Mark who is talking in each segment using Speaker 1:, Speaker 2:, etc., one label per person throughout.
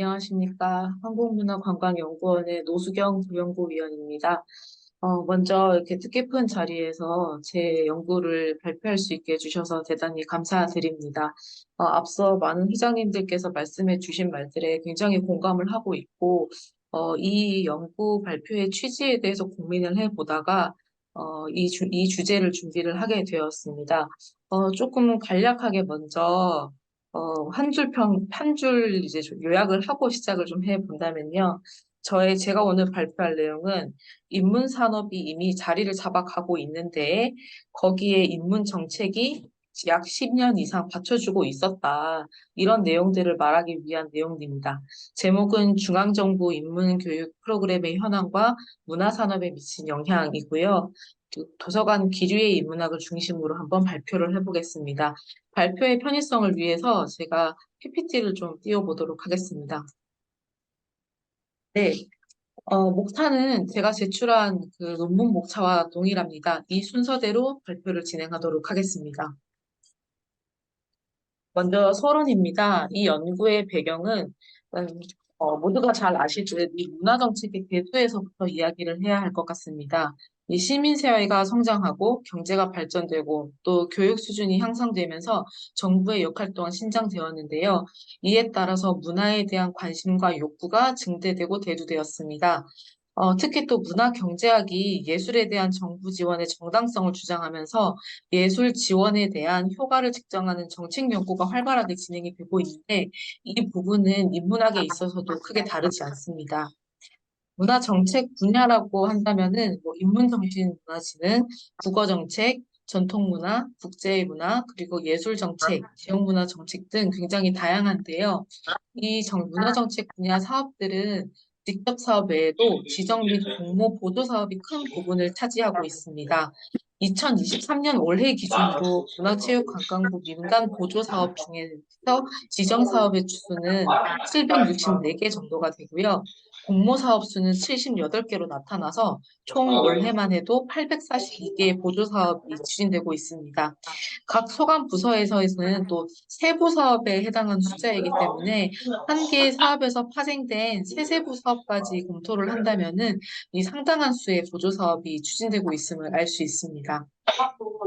Speaker 1: 안녕하십니까. 한국문화관광연구원의 노수경 부연구위원입니다. 먼저 이렇게 뜻깊은 자리에서 제 연구를 발표할 수 있게 해주셔서 대단히 감사드립니다. 앞서 많은 회장님들께서 말씀해 주신 말들에 굉장히 공감을 하고 있고, 이 연구 발표의 취지에 대해서 고민을 해보다가, 이 주제를 준비를 하게 되었습니다. 조금 간략하게 먼저 한 줄 이제 좀 요약을 하고 시작을 좀 해본다면요. 제가 오늘 발표할 내용은 인문 산업이 이미 자리를 잡아가고 있는데 거기에 인문 정책이 약 10년 이상 받쳐주고 있었다. 이런 내용들을 말하기 위한 내용입니다. 제목은 중앙정부 인문 교육 프로그램의 현황과 문화산업에 미친 영향이고요. 도서관 기류의 인문학을 중심으로 한번 발표를 해보겠습니다. 발표의 편의성을 위해서 제가 PPT를 좀 띄워보도록 하겠습니다. 네, 목차는 제가 제출한 그 논문 목차와 동일합니다. 이 순서대로 발표를 진행하도록 하겠습니다. 먼저 서론입니다. 이 연구의 배경은 음, 모두가 잘 아시듯 이 문화정책의 대두에서부터 이야기를 해야 할 것 같습니다. 이 시민사회가 성장하고 경제가 발전되고 또 교육 수준이 향상되면서 정부의 역할 또한 신장되었는데요. 이에 따라서 문화에 대한 관심과 욕구가 증대되고 대두되었습니다. 특히 또 문화경제학이 예술에 대한 정부 지원의 정당성을 주장하면서 예술 지원에 대한 효과를 측정하는 정책 연구가 활발하게 진행이 되고 있는데 이 부분은 인문학에 있어서도 크게 다르지 않습니다. 문화 정책 분야라고 한다면은 뭐 인문정신문화진흥, 국어정책, 전통문화, 국제문화, 그리고 예술정책, 지역문화 정책 등 굉장히 다양한데요. 문화정책 분야 사업들은 직접 사업 외에도 지정 및 공모 보조 사업이 큰 부분을 차지하고 있습니다. 2023년 올해 기준으로 문화체육관광부 민간 보조 사업 중에서 지정 사업의 주수는 764개 정도가 되고요. 공모 사업 수는 78개로 나타나서 총 올해만 해도 842개의 보조 사업이 추진되고 있습니다. 각 소관 부서에서는 또 세부 사업에 해당하는 숫자이기 때문에 한 개의 사업에서 파생된 세세부 사업까지 검토를 한다면은 이 상당한 수의 보조 사업이 추진되고 있음을 알 수 있습니다.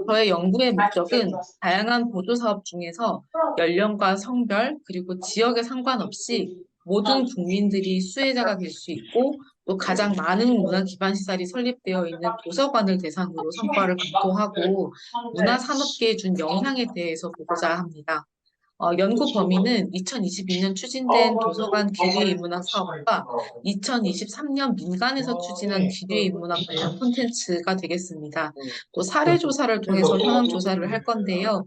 Speaker 1: 저의 연구의 목적은 다양한 보조 사업 중에서 연령과 성별 그리고 지역에 상관없이 모든 국민들이 수혜자가 될 수 있고 또 가장 많은 문화 기반 시설이 설립되어 있는 도서관을 대상으로 성과를 검토하고 문화 산업계에 준 영향에 대해서 보고자 합니다. 연구 범위는 2022년 추진된 도서관 기뢰 인문학 사업과 2023년 민간에서 추진한 기뢰 인문학 관련 콘텐츠가 되겠습니다. 또 사례 조사를 통해서 현황 조사를 할 건데요.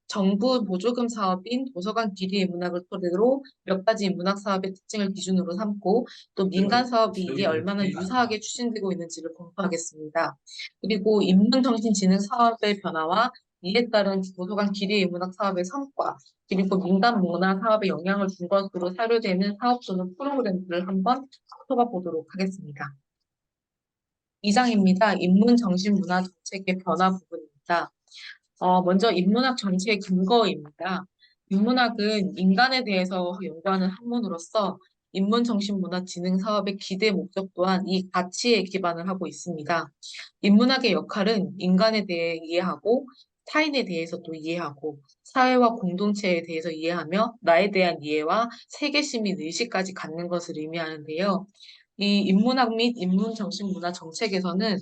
Speaker 1: 정부 보조금 사업인 도서관 기뢰 인문학을 토대로 몇 가지 인문학 사업의 특징을 기준으로 삼고 또 민간 사업이 이게 얼마나 유사하게 추진되고 있는지를 검토하겠습니다. 그리고 인문정신지능 사업의 변화와 이에 따른 도서관 기뢰 인문학 사업의 성과, 그리고 민간 문화 사업에 영향을 준 것으로 사료되는 사업 또는 프로그램들을 한번 살펴봐 보도록 하겠습니다. 2장입니다. 인문정신문화 정책의 변화 부분입니다. 먼저 인문학 전체의 근거입니다. 인문학은 인간에 대해서 연구하는 학문으로서 인문정신문화진흥 사업의 기대 목적 또한 이 가치에 기반을 하고 있습니다. 인문학의 역할은 인간에 대해 이해하고 타인에 대해서 또 이해하고 사회와 공동체에 대해서 이해하며 나에 대한 이해와 세계심 및 의식까지 갖는 것을 의미하는데요. 이 인문학 및 인문정신문화 정책에서는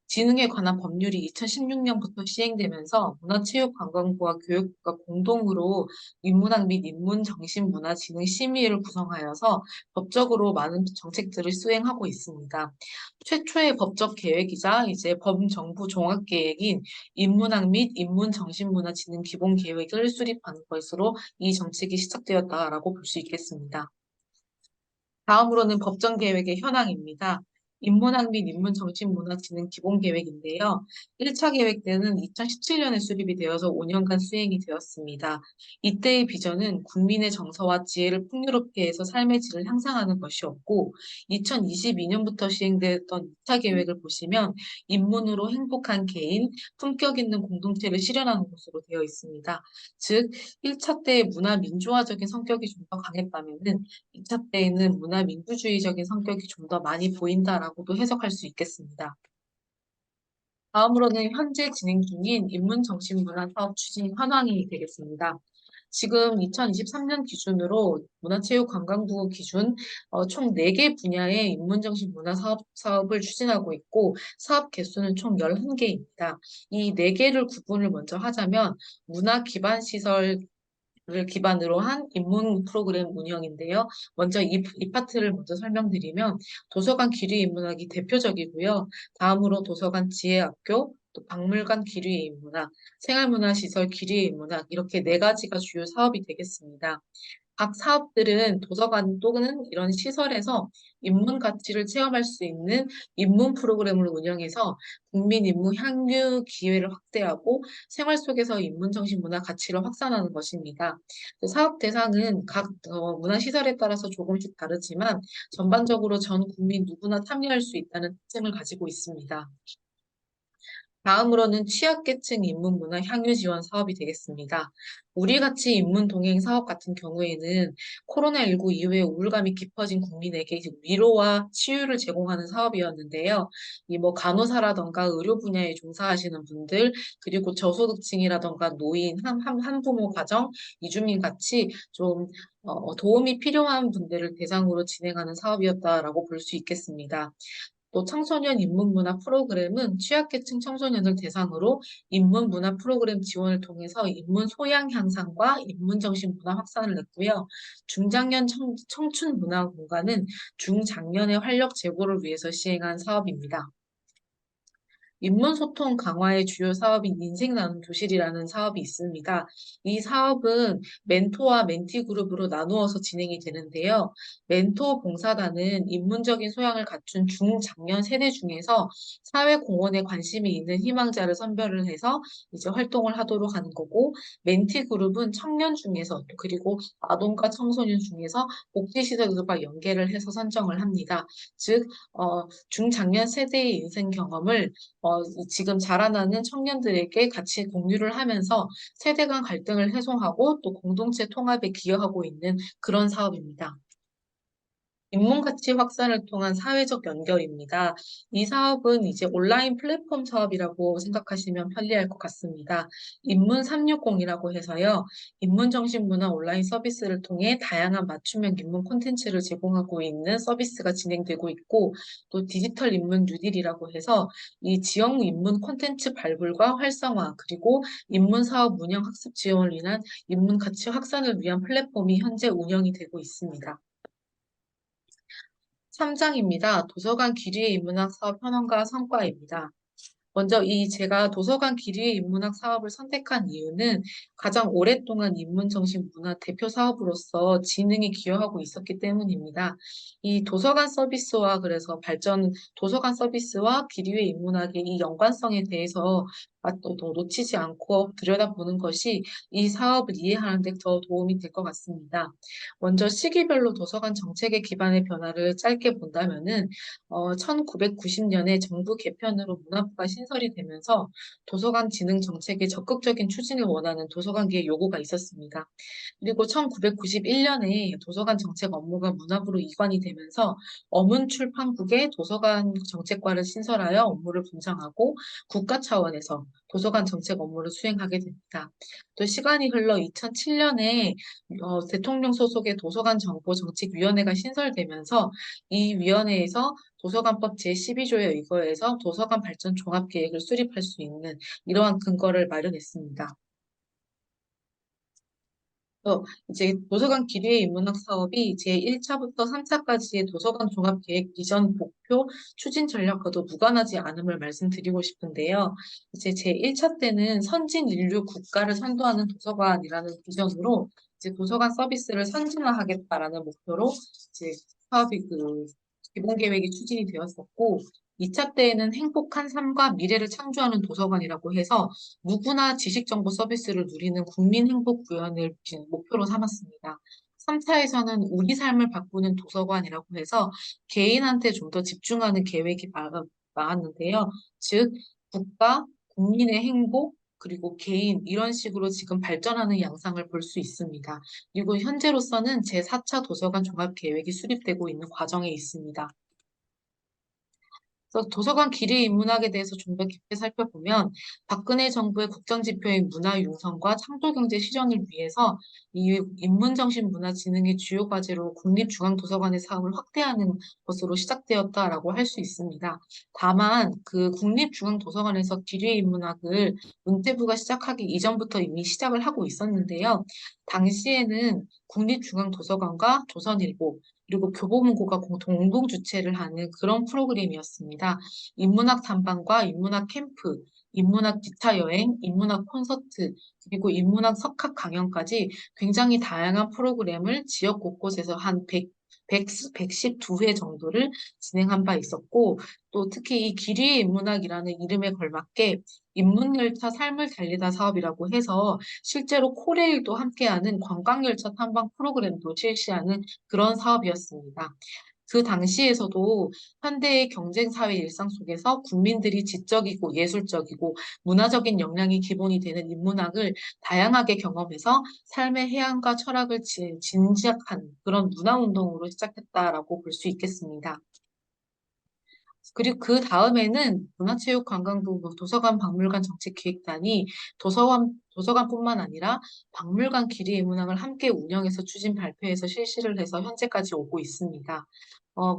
Speaker 1: 지능에 관한 법률이 2016년부터 시행되면서 문화체육관광부와 교육부가 공동으로 인문학 및 인문정신문화진흥 심의를 구성하여서 법적으로 많은 정책들을 수행하고 있습니다. 최초의 법적 계획이자 이제 범정부 종합계획인 인문학 및 인문정신문화진흥 기본계획을 수립한 것으로 이 정책이 시작되었다라고 볼 수 있겠습니다. 다음으로는 법정 계획의 현황입니다. 인문학 및 인문정신문화진흥 기본계획인데요. 1차 계획 때는 2017년에 수립이 되어서 5년간 수행이 되었습니다. 이때의 비전은 국민의 정서와 지혜를 풍요롭게 해서 삶의 질을 향상하는 것이었고, 2022년부터 시행되었던 2차 계획을 보시면 인문으로 행복한 개인, 품격 있는 공동체를 실현하는 것으로 되어 있습니다. 즉, 1차 때의 문화 민주화적인 성격이 좀 더 강했다면은 2차 때에는 문화 민주주의적인 성격이 좀 더 많이 보인다라고도 해석할 수 있겠습니다. 다음으로는 현재 진행 중인 인문정신문화 사업 추진 현황이 되겠습니다. 지금 2023년 기준으로 문화체육관광부 기준 총 4개 분야의 인문정신문화 사업을 추진하고 있고 사업 개수는 총 11개입니다. 이 4개를 구분을 먼저 하자면 문화 기반 시설 를 기반으로 한 입문 프로그램 운영인데요. 먼저 이 파트를 먼저 설명드리면 도서관 기류 인문학이 대표적이고요. 다음으로 도서관 지혜학교, 또 박물관 기류의 인문학, 생활문화시설 기류의 인문학 이렇게 4가지가 주요 사업이 되겠습니다. 각 사업들은 도서관 또는 이런 시설에서 인문 가치를 체험할 수 있는 입문 프로그램을 운영해서 국민 인문 향유 기회를 확대하고 생활 속에서 인문 정신 문화 가치를 확산하는 것입니다. 그 사업 대상은 각 문화 시설에 따라서 조금씩 다르지만 전반적으로 전 국민 누구나 참여할 수 있다는 특징을 가지고 있습니다. 다음으로는 취약계층 인문문화 향유 지원 사업이 되겠습니다. 우리같이 인문 동행 사업 같은 경우에는 코로나19 이후에 우울감이 깊어진 국민에게 위로와 치유를 제공하는 사업이었는데요. 이 뭐 간호사라던가 의료 분야에 종사하시는 분들, 그리고 저소득층이라던가 노인, 한부모 가정, 이주민 같이 좀 도움이 필요한 분들을 대상으로 진행하는 사업이었다라고 볼 수 있겠습니다. 또 청소년 인문문화 프로그램은 취약계층 청소년을 대상으로 인문문화 프로그램 지원을 통해서 인문 소양 향상과 인문정신 문화 확산을 냈고요. 중장년 청춘 문화 공간은 중장년의 활력 제고를 위해서 시행한 사업입니다. 인문소통 강화의 주요 사업인 인생 나눔 교실이라는 사업이 있습니다. 이 사업은 멘토와 멘티 그룹으로 나누어서 진행이 되는데요. 멘토 봉사단은 인문적인 소양을 갖춘 중장년 세대 중에서 사회 공헌에 관심이 있는 희망자를 선별을 해서 이제 활동을 하도록 하는 거고, 멘티 그룹은 청년 중에서 또 그리고 아동과 청소년 중에서 복지시설과 연계를 해서 선정을 합니다. 즉, 중장년 세대의 인생 경험을 지금 자라나는 청년들에게 같이 공유를 하면서 세대 간 갈등을 해소하고 또 공동체 통합에 기여하고 있는 그런 사업입니다. 인문가치 확산을 통한 사회적 연결입니다. 이 사업은 이제 온라인 플랫폼 사업이라고 생각하시면 편리할 것 같습니다. 인문 360이라고 해서요. 인문정신문화 온라인 서비스를 통해 다양한 맞춤형 인문 콘텐츠를 제공하고 있는 서비스가 진행되고 있고 또 디지털 인문 뉴딜이라고 해서 이 지역 인문 콘텐츠 발굴과 활성화 그리고 인문 사업 운영 학습 지원을 위한 인문 가치 확산을 위한 플랫폼이 현재 운영이 되고 있습니다. 3장입니다. 도서관 기리의 인문학 사업 현황과 성과입니다. 먼저 제가 도서관 기리의 인문학 사업을 선택한 이유는 가장 오랫동안 인문정신 문화 대표 사업으로서 진흥에 기여하고 있었기 때문입니다. 이 도서관 서비스와 그래서 도서관 서비스와 기리의 인문학의 이 연관성에 대해서 또 놓치지 않고 들여다보는 것이 이 사업을 이해하는 데 더 도움이 될 것 같습니다. 먼저 시기별로 도서관 정책의 기반의 변화를 짧게 본다면은 1990년에 정부 개편으로 문화부가 신설이 되면서 도서관 진흥 정책의 적극적인 추진을 원하는 도서관계의 요구가 있었습니다. 그리고 1991년에 도서관 정책 업무가 문화부로 이관이 되면서 어문출판국의 도서관 정책과를 신설하여 업무를 분장하고 국가 차원에서 도서관 정책 업무를 수행하게 됩니다. 또 시간이 흘러 2007년에 대통령 소속의 도서관정보정책위원회가 신설되면서 이 위원회에서 도서관법 제12조에 의거해서 도서관 발전 종합계획을 수립할 수 있는 이러한 근거를 마련했습니다. 이제 도서관 기류의 인문학 사업이 제1차부터 3차까지의 도서관 종합계획 비전 목표 추진 전략과도 무관하지 않음을 말씀드리고 싶은데요. 이제 제1차 때는 선진 인류 국가를 선도하는 도서관이라는 비전으로 이제 도서관 서비스를 선진화하겠다라는 목표로 이제 사업이 기본 계획이 추진이 되었었고, 2차 때에는 행복한 삶과 미래를 창조하는 도서관이라고 해서 누구나 지식 정보 서비스를 누리는 국민 행복 구현을 목표로 삼았습니다. 3차에서는 우리 삶을 바꾸는 도서관이라고 해서 개인한테 좀 더 집중하는 계획이 나왔는데요. 즉, 국가, 국민의 행복, 그리고 개인, 이런 식으로 지금 발전하는 양상을 볼 수 있습니다. 그리고 현재로서는 제4차 도서관 종합계획이 수립되고 있는 과정에 있습니다. 그래서 도서관 기뢰 인문학에 대해서 좀 더 깊게 살펴보면 박근혜 정부의 국정지표인 문화융성과 창조경제 실현을 위해서 이 인문정신 문화진흥의 주요 과제로 국립중앙도서관의 사업을 확대하는 것으로 시작되었다라고 할 수 있습니다. 다만 그 국립중앙도서관에서 기뢰 인문학을 문체부가 시작하기 이전부터 이미 시작을 하고 있었는데요. 당시에는 국립중앙도서관과 조선일보 그리고 교보문고가 공동 주최를 하는 그런 프로그램이었습니다. 인문학 탐방과 인문학 캠프, 인문학 기차 여행, 인문학 콘서트, 그리고 인문학 석학 강연까지 굉장히 다양한 프로그램을 지역 곳곳에서 한 112회 정도를 진행한 바 있었고, 또 특히 이 기리의 인문학이라는 이름에 걸맞게 인문열차 삶을 달리다 사업이라고 해서 실제로 코레일도 함께하는 관광열차 탐방 프로그램도 실시하는 그런 사업이었습니다. 그 당시에서도 현대의 경쟁사회 일상 속에서 국민들이 지적이고 예술적이고 문화적인 역량이 기본이 되는 인문학을 다양하게 경험해서 삶의 해안과 철학을 진지학한 그런 문화운동으로 시작했다라고 볼 수 있겠습니다. 그리고 그 다음에는 문화체육관광부 도서관 박물관 정책기획단이 도서관뿐만 아니라 박물관 기리의 문항을 함께 운영해서 추진 발표해서 실시를 해서 현재까지 오고 있습니다.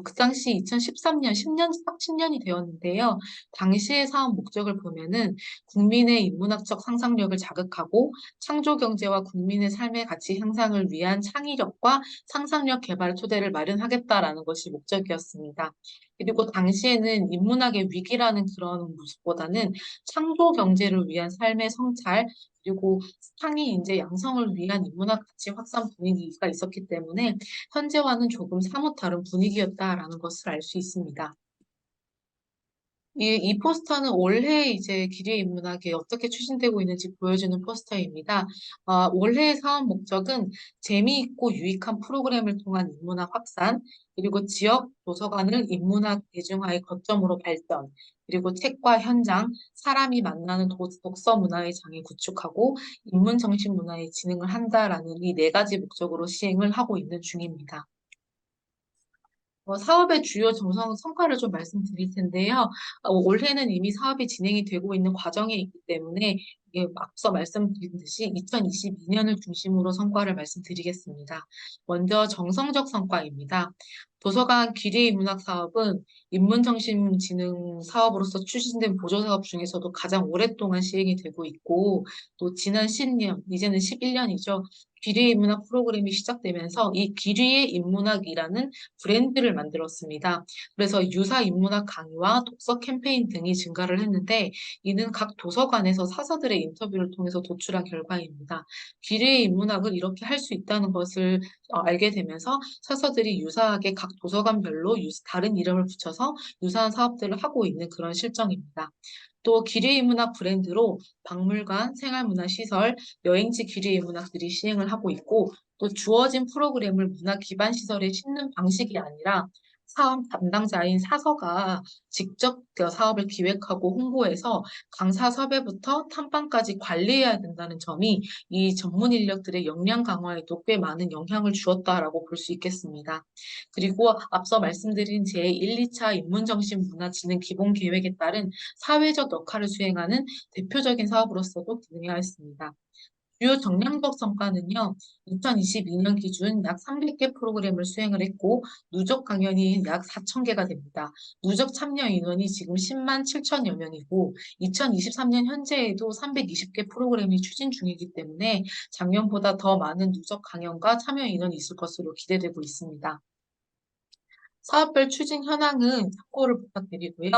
Speaker 1: 그 당시 2013년, 10년, 딱 10년이 되었는데요. 당시의 사업 목적을 보면은 국민의 인문학적 상상력을 자극하고 창조 경제와 국민의 삶의 가치 향상을 위한 창의력과 상상력 개발 토대를 마련하겠다라는 것이 목적이었습니다. 그리고 당시에는 인문학의 위기라는 그런 모습보다는 창조 경제를 위한 삶의 성찰, 그리고 창의 인재 양성을 위한 인문학 가치 확산 분위기가 있었기 때문에 현재와는 조금 사뭇 다른 분위기였다라는 것을 알 수 있습니다. 이 포스터는 올해 이제 기리의 인문학이 어떻게 추진되고 있는지 보여주는 포스터입니다. 올해의 사업 목적은 재미있고 유익한 프로그램을 통한 인문학 확산, 그리고 지역 도서관을 인문학 대중화의 거점으로 발전, 그리고 책과 현장, 사람이 만나는 독서 문화의 장을 구축하고 인문 정신 문화의 진흥을 한다라는 이 네 가지 목적으로 시행을 하고 있는 중입니다. 사업의 주요 정성 성과를 좀 말씀드릴 텐데요. 올해는 이미 사업이 진행이 되고 있는 과정에 있기 때문에 이게 앞서 말씀드린 듯이 2022년을 중심으로 성과를 말씀드리겠습니다. 먼저 정성적 성과입니다. 도서관 기리 문학 사업은 인문정신진흥 사업으로서 추진된 보조사업 중에서도 가장 오랫동안 시행이 되고 있고 또 지난 10년, 이제는 11년이죠. 기리의 문학 프로그램이 시작되면서 이 기리의 인문학이라는 브랜드를 만들었습니다. 그래서 유사 인문학 강의와 독서 캠페인 등이 증가를 했는데 이는 각 도서관에서 사서들의 인터뷰를 통해서 도출한 결과입니다. 기뢰의 인문학을 이렇게 할 수 있다는 것을 알게 되면서 사서들이 유사하게 각 도서관별로 다른 이름을 붙여서 유사한 사업들을 하고 있는 그런 실정입니다. 또 기뢰의 문학 브랜드로 박물관, 생활문화시설, 여행지 기뢰의 문학들이 시행을 하고 있고 또 주어진 프로그램을 문화 기반 시설에 싣는 방식이 아니라 사업 담당자인 사서가 직접 그 사업을 기획하고 홍보해서 강사 섭외부터 탐방까지 관리해야 된다는 점이 이 전문 인력들의 역량 강화에도 꽤 많은 영향을 주었다라고 볼 수 있겠습니다. 그리고 앞서 말씀드린 제1, 2차 인문정신문화진흥 기본 계획에 따른 사회적 역할을 수행하는 대표적인 사업으로서도 기능하였습니다. 주요 정량적 성과는요, 2022년 기준 약 300개 프로그램을 수행을 했고, 누적 강연이 약 4,000개가 됩니다. 누적 참여 인원이 지금 10만 7천여 명이고, 2023년 현재에도 320개 프로그램이 추진 중이기 때문에 작년보다 더 많은 누적 강연과 참여 인원이 있을 것으로 기대되고 있습니다. 사업별 추진 현황은 참고를 부탁드리고요.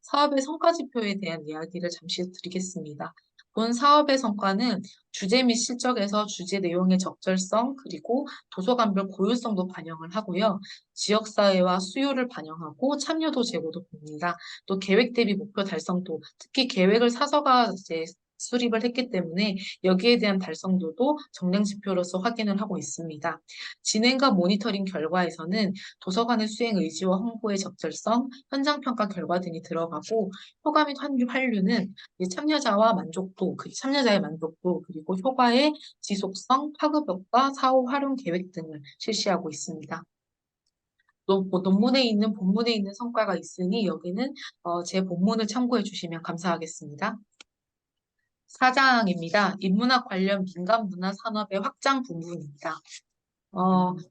Speaker 1: 사업의 성과 지표에 대한 이야기를 잠시 드리겠습니다. 본 사업의 성과는 주제 및 실적에서 주제 내용의 적절성, 그리고 도서관별 고유성도 반영을 하고요. 지역사회와 수요를 반영하고 참여도 제고도 봅니다. 또 계획 대비 목표 달성도, 특히 계획을 사서가 이제 수립을 했기 때문에 여기에 대한 달성도도 정량 지표로서 확인을 하고 있습니다. 진행과 모니터링 결과에서는 도서관의 수행 의지와 홍보의 적절성, 현장 평가 결과 등이 들어가고 효과 및 환류는 이 참여자의 만족도, 그리고 효과의 지속성, 파급효과, 사후 활용 계획 등을 실시하고 있습니다. 또 뭐 본문에 있는 성과가 있으니 여기는 제 본문을 참고해 주시면 감사하겠습니다. 4장입니다. 인문학 관련 민간 문화 산업의 확장 부분입니다.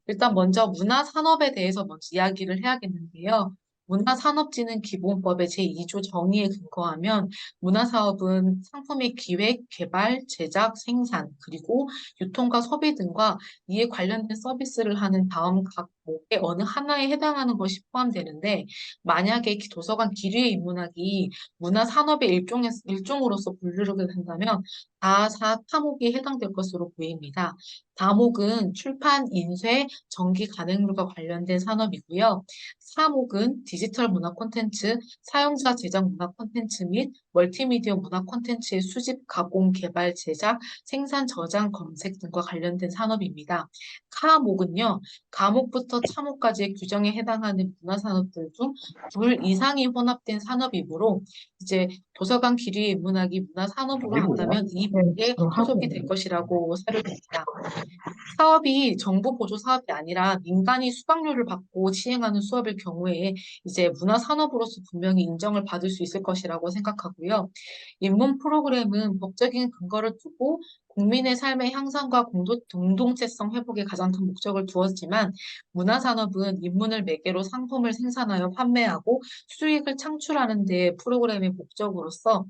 Speaker 1: 일단 먼저 문화산업에 대해서 먼저 이야기를 해야겠는데요. 문화산업진흥기본법의 제2조 정의에 근거하면 문화사업은 상품의 기획, 개발, 제작, 생산, 그리고 유통과 소비 등과 이에 관련된 서비스를 하는 다음 각목의 어느 하나에 해당하는 것이 포함되는데, 만약에 도서관 기류의 인문학이 문화산업의 일종으로서 분류를 한다면 다 4과목이 해당될 것으로 보입니다. 다목은 출판, 인쇄, 전기 간행물과 관련된 산업이고요. 사목은 디지털 문화 콘텐츠, 사용자 제작 문화 콘텐츠 및 멀티미디어 문화 콘텐츠의 수집, 가공, 개발, 제작, 생산, 저장, 검색 등과 관련된 산업입니다. 카목은요, 과목부터 차목까지의 규정에 해당하는 문화산업들 중 둘 이상이 혼합된 산업이므로 이제 도서관 기류의 인문학이 문화산업으로 한다면 이 목에 소속이 될 것이라고 사료됩니다. 사업이 정부 보조 사업이 아니라 민간이 수강료를 받고 시행하는 수업일 경우에 이제 문화산업으로서 분명히 인정을 받을 수 있을 것이라고 생각하고요. 인문 프로그램은 법적인 근거를 두고 국민의 삶의 향상과 공동체성 회복에 가장 큰 목적을 두었지만 문화산업은 인문을 매개로 상품을 생산하여 판매하고 수익을 창출하는 데 프로그램의 목적으로서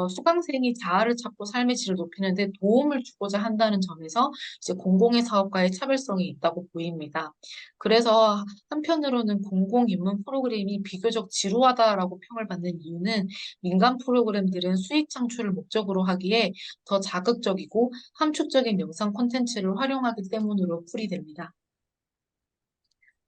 Speaker 1: 수강생이 자아를 찾고 삶의 질을 높이는 데 도움을 주고자 한다는 점에서 이제 공공의 사업과의 차별성이 있다고 보입니다. 그래서 한편으로는 공공인문 프로그램이 비교적 지루하다라고 평을 받는 이유는 민간 프로그램들은 수익 창출을 목적으로 하기에 더 자극적이고 함축적인 영상 콘텐츠를 활용하기 때문으로 풀이됩니다.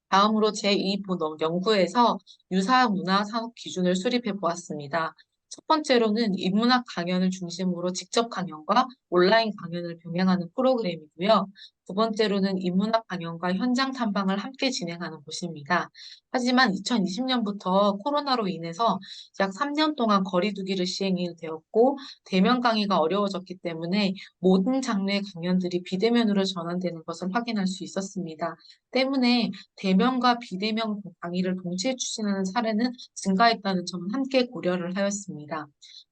Speaker 1: 다음으로 제2부 연구에서 유사 문화 산업 기준을 수립해 보았습니다. 첫 번째로는 인문학 강연을 중심으로 직접 강연과 온라인 강연을 병행하는 프로그램이고요. 두 번째로는 인문학 강연과 현장 탐방을 함께 진행하는 곳입니다. 하지만 2020년부터 코로나로 인해서 약 3년 동안 거리두기를 시행이 되었고 대면 강의가 어려워졌기 때문에 모든 장르의 강연들이 비대면으로 전환되는 것을 확인할 수 있었습니다. 때문에 대면과 비대면 강의를 동시에 추진하는 사례는 증가했다는 점은 함께 고려를 하였습니다.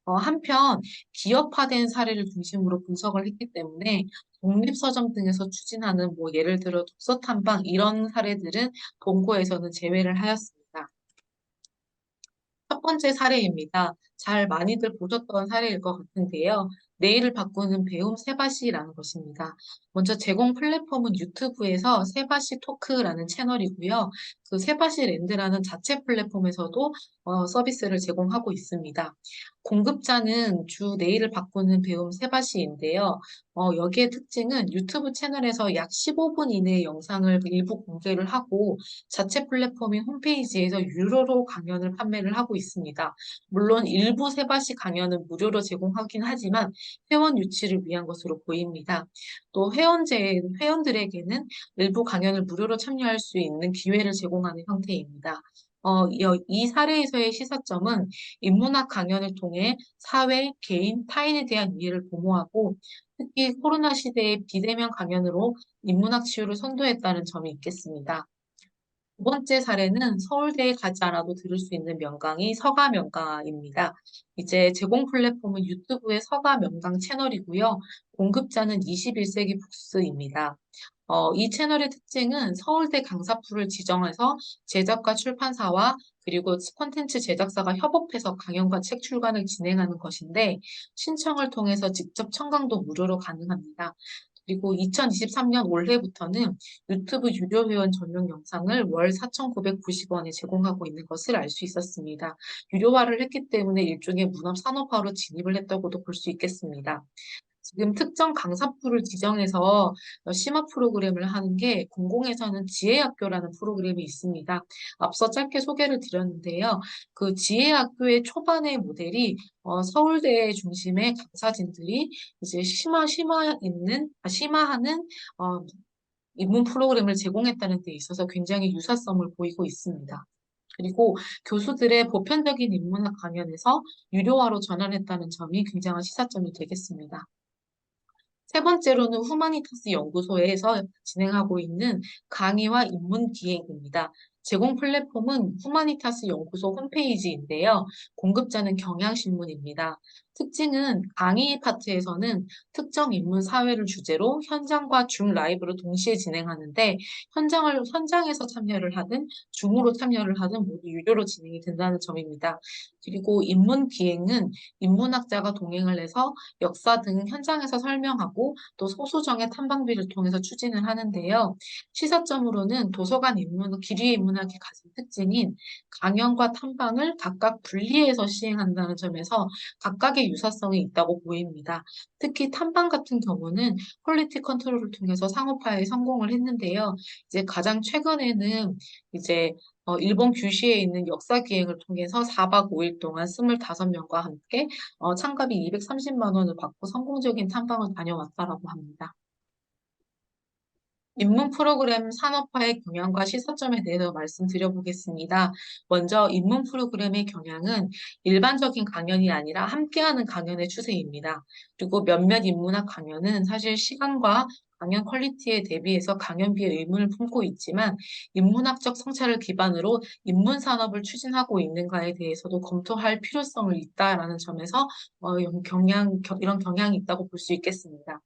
Speaker 1: 한편 기업화된 사례를 중심으로 분석을 했기 때문에 독립서점 등에서 추진하는 예를 들어 독서 탐방 이런 사례들은 본고에서는 제외를 하였습니다. 첫 번째 사례입니다. 잘 많이들 보셨던 사례일 것 같은데요. 내일을 바꾸는 배움 세바시라는 것입니다. 먼저 제공 플랫폼은 유튜브에서 세바시 토크라는 채널이고요. 그 세바시 랜드라는 자체 플랫폼에서도 서비스를 제공하고 있습니다. 공급자는 주 내일을 바꾸는 배움 세바시인데요. 여기에 특징은 유튜브 채널에서 약 15분 이내의 영상을 일부 공개를 하고 자체 플랫폼인 홈페이지에서 유료로 강연을 판매를 하고 있습니다. 물론 일부 세바시 강연은 무료로 제공하긴 하지만 회원 유치를 위한 것으로 보입니다. 또 회원들에게는 일부 강연을 무료로 참여할 수 있는 기회를 제공하는 형태입니다. 이 사례에서의 시사점은 인문학 강연을 통해 사회, 개인, 타인에 대한 이해를 도모하고 특히 코로나 시대의 비대면 강연으로 인문학 치유를 선도했다는 점이 있겠습니다. 두 번째 사례는 서울대에 가지 않아도 들을 수 있는 명강이 서가 명강입니다. 이제 제공 플랫폼은 유튜브의 서가 명강 채널이고요. 공급자는 21세기 북스입니다. 이 채널의 특징은 서울대 강사풀을 지정해서 제작과 출판사와 그리고 콘텐츠 제작사가 협업해서 강연과 책 출간을 진행하는 것인데 신청을 통해서 직접 청강도 무료로 가능합니다. 그리고 2023년 올해부터는 유튜브 유료 회원 전용 영상을 월 4,990원에 제공하고 있는 것을 알 수 있었습니다. 유료화를 했기 때문에 일종의 문화 산업화로 진입을 했다고도 볼 수 있겠습니다. 지금 특정 강사풀을 지정해서 심화 프로그램을 하는 게 공공에서는 지혜학교라는 프로그램이 있습니다. 앞서 짧게 소개를 드렸는데요. 그 지혜학교의 초반의 모델이 서울대 중심의 강사진들이 이제 심화하는 어, 입문 프로그램을 제공했다는 데 있어서 굉장히 유사성을 보이고 있습니다. 그리고 교수들의 보편적인 인문학 강연에서 유료화로 전환했다는 점이 굉장한 시사점이 되겠습니다. 세 번째로는 후마니타스 연구소에서 진행하고 있는 강의와 입문 기획입니다. 제공 플랫폼은 후마니타스 연구소 홈페이지인데요. 공급자는 경향신문입니다. 특징은 강의 파트에서는 특정 인문 사회를 주제로 현장과 줌 라이브를 동시에 진행하는데 현장에서 참여를 하든 줌으로 참여를 하든 모두 유료로 진행이 된다는 점입니다. 그리고 입문 기획은 인문학자가 동행을 해서 역사 등 현장에서 설명하고 또 소수정의 탐방비를 통해서 추진을 하는데요. 시사점으로는 도서관 기리의 인문학의 가진 특징인 강연과 탐방을 각각 분리해서 시행한다는 점에서 각각의 유사성이 있다고 보입니다. 특히 탐방 같은 경우는 퀄리티 컨트롤을 통해서 상업화에 성공을 했는데요. 이제 가장 최근에는 이제 일본 규슈에 있는 역사 기행을 통해서 4박 5일 동안 25명과 함께 참가비 230만 원을 받고 성공적인 탐방을 다녀왔다라고 합니다. 입문 프로그램 산업화의 경향과 시사점에 대해서 말씀드려보겠습니다. 먼저 입문 프로그램의 경향은 일반적인 강연이 아니라 함께하는 강연의 추세입니다. 그리고 몇몇 인문학 강연은 사실 시간과 강연 퀄리티에 대비해서 강연비에 의문을 품고 있지만 인문학적 성찰을 기반으로 인문 산업을 추진하고 있는가에 대해서도 검토할 필요성을 있다라는 점에서 이런 경향이 있다고 볼 수 있겠습니다.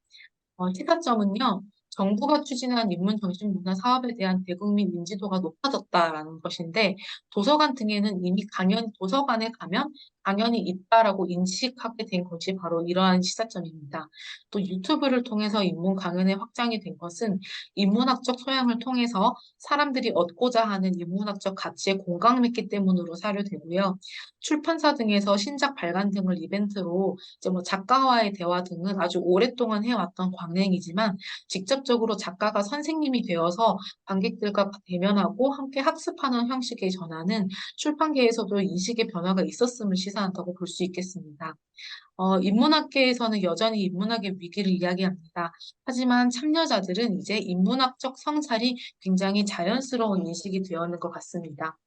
Speaker 1: 시사점은요, 정부가 추진한 인문정신문화 사업에 대한 대국민 인지도가 높아졌다라는 것인데, 도서관 등에는 이미 도서관에 가면 강연이 있다라고 인식하게 된 것이 바로 이러한 시사점입니다. 또 유튜브를 통해서 인문 강연의 확장이 된 것은 인문학적 소양을 통해서 사람들이 얻고자 하는 인문학적 가치에 공감했기 때문으로 사료되고요. 출판사 등에서 신작 발간 등을 이벤트로 이제 뭐 작가와의 대화 등은 아주 오랫동안 해왔던 관행이지만 직접적으로 작가가 선생님이 되어서 관객들과 대면하고 함께 학습하는 형식의 전환은 출판계에서도 인식의 변화가 있었음을 시사한다고 볼 수 있겠습니다. 인문학계에서는 여전히 인문학의 위기를 이야기합니다. 하지만 참여자들은 이제 인문학적 성찰이 굉장히 자연스러운 인식이 되어있는 것 같습니다.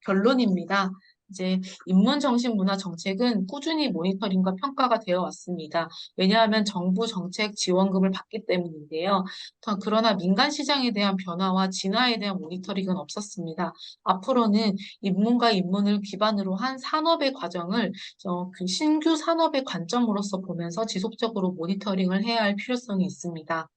Speaker 1: 결론입니다. 이제 인문정신문화 정책은 꾸준히 모니터링과 평가가 되어 왔습니다. 왜냐하면 정부 정책 지원금을 받기 때문인데요. 그러나 민간 시장에 대한 변화와 진화에 대한 모니터링은 없었습니다. 앞으로는 인문과 인문을 기반으로 한 산업의 과정을 그 신규 산업의 관점으로서 보면서 지속적으로 모니터링을 해야 할 필요성이 있습니다.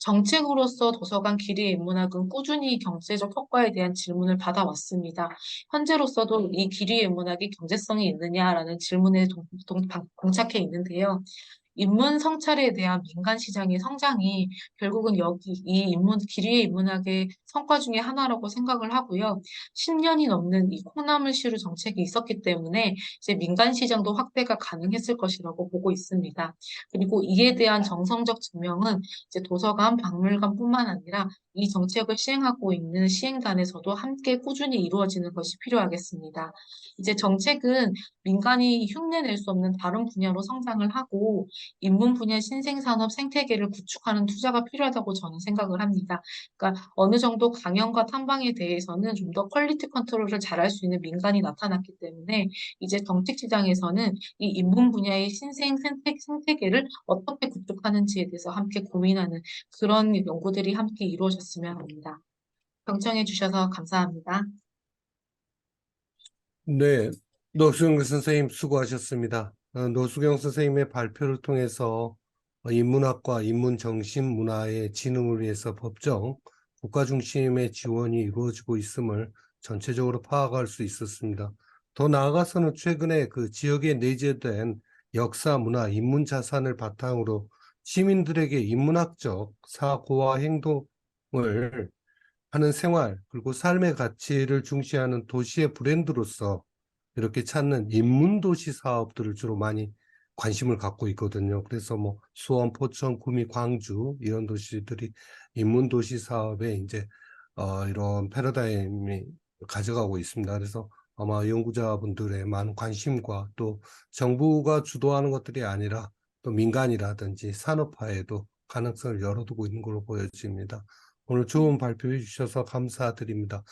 Speaker 1: 정책으로서 도서관 기리 인문학은 꾸준히 경제적 효과에 대한 질문을 받아왔습니다. 현재로서도 이 기리 인문학이 경제성이 있느냐라는 질문에 봉착해 있는데요. 인문 성찰에 대한 민간 시장의 성장이 결국은 기리의 인문학의 성과 중에 하나라고 생각을 하고요. 10년이 넘는 이 콩나물시루 정책이 있었기 때문에 이제 민간 시장도 확대가 가능했을 것이라고 보고 있습니다. 그리고 이에 대한 정성적 증명은 이제 도서관, 박물관뿐만 아니라 이 정책을 시행하고 있는 시행단에서도 함께 꾸준히 이루어지는 것이 필요하겠습니다. 이제 정책은 민간이 흉내낼 수 없는 다른 분야로 성장을 하고 인문 분야 신생산업 생태계를 구축하는 투자가 필요하다고 저는 생각을 합니다. 그러니까 어느 정도 강연과 탐방에 대해서는 좀 더 퀄리티 컨트롤을 잘할 수 있는 민간이 나타났기 때문에 이제 정책 시장에서는 이 인문 분야의 생태계를 어떻게 구축하는지에 대해서 함께 고민하는 그런 연구들이 함께 이루어졌으면 합니다. 경청해 주셔서 감사합니다.
Speaker 2: 네, 노수경 선생님 수고하셨습니다. 노수경 선생님의 발표를 통해서 인문학과 인문정신문화의 진흥을 위해서 법정, 국가 중심의 지원이 이루어지고 있음을 전체적으로 파악할 수 있었습니다. 더 나아가서는 최근에 그 지역에 내재된 역사, 문화, 인문 자산을 바탕으로 시민들에게 인문학적 사고와 행동을 하는 생활, 그리고 삶의 가치를 중시하는 도시의 브랜드로서 이렇게 찾는 인문도시 사업들을 주로 많이 관심을 갖고 있거든요. 그래서 뭐 수원, 포천, 구미, 광주 이런 도시들이 인문도시 사업에 이제 이런 패러다임이 가져가고 있습니다. 그래서 아마 연구자분들의 많은 관심과 또 정부가 주도하는 것들이 아니라 또 민간이라든지 산업화에도 가능성을 열어두고 있는 걸로 보여집니다. 오늘 좋은 발표해 주셔서 감사드립니다.